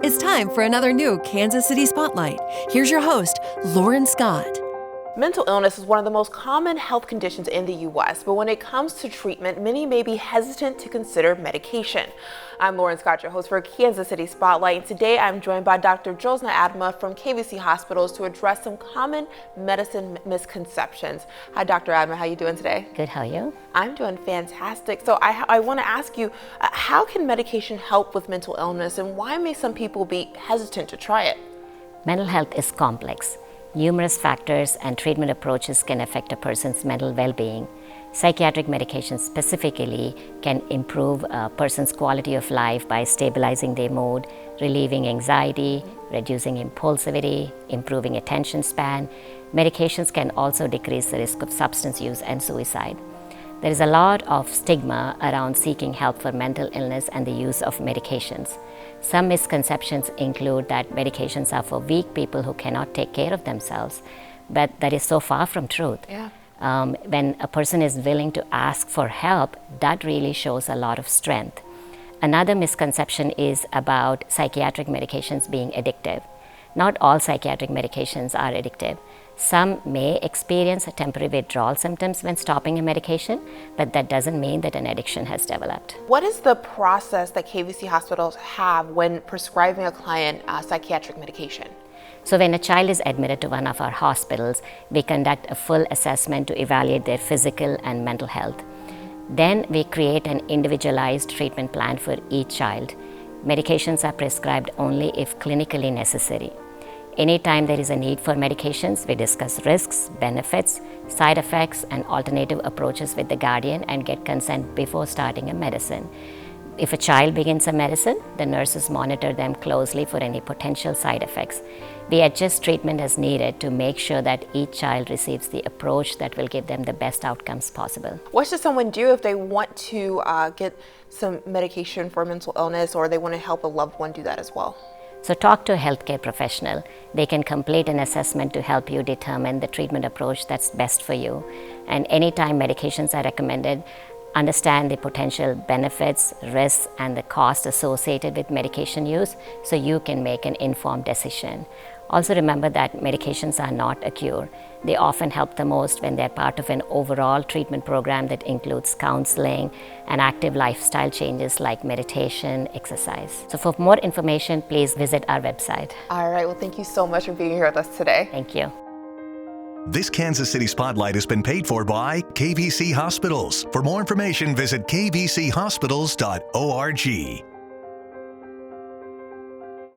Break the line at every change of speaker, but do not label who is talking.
It's time for another new Kansas City Spotlight. Here's your host, Lauren Scott.
Mental illness is one of the most common health conditions in the U.S., but when it comes to treatment, many may be hesitant to consider medication. I'm Lauren Scott, your host for Kansas City Spotlight, and today I'm joined by Dr. Josna Adama from KVC Hospitals to address some common medicine misconceptions. Hi, Dr. Adama, how are you doing today?
Good, how are you?
I'm doing fantastic. So I want to ask you, how can medication help with mental illness, and why may some people be hesitant to try it?
Mental health is complex. Numerous factors and treatment approaches can affect a person's mental well-being. Psychiatric medications specifically can improve a person's quality of life by stabilizing their mood, relieving anxiety, reducing impulsivity, improving attention span. Medications can also decrease the risk of substance use and suicide. There is a lot of stigma around seeking help for mental illness and the use of medications. Some misconceptions include that medications are for weak people who cannot take care of themselves, but that is so far from truth.
Yeah.
When a person is willing to ask for help, that really shows a lot of strength. Another misconception is about psychiatric medications being addictive. Not all psychiatric medications are addictive. Some may experience temporary withdrawal symptoms when stopping a medication, but that doesn't mean that an addiction has developed.
What is the process that KVC hospitals have when prescribing a client psychiatric medication?
So when a child is admitted to one of our hospitals, we conduct a full assessment to evaluate their physical and mental health. Then we create an individualized treatment plan for each child. Medications are prescribed only if clinically necessary. Anytime there is a need for medications, we discuss risks, benefits, side effects, and alternative approaches with the guardian and get consent before starting a medicine. If a child begins a medicine, the nurses monitor them closely for any potential side effects. We adjust treatment as needed to make sure that each child receives the approach that will give them the best outcomes possible.
What should someone do if they want to get some medication for mental illness, or they want to help a loved one do that as well?
So talk to a healthcare professional. They can complete an assessment to help you determine the treatment approach that's best for you. And anytime medications are recommended, understand the potential benefits, risks, and the cost associated with medication use so you can make an informed decision. Also remember that medications are not a cure. They often help the most when they're part of an overall treatment program that includes counseling and active lifestyle changes like meditation, exercise. So for more information, please visit our website.
All right, well, thank you so much for being here with us today.
Thank you.
This Kansas City Spotlight has been paid for by KVC Hospitals. For more information, visit kvchospitals.org.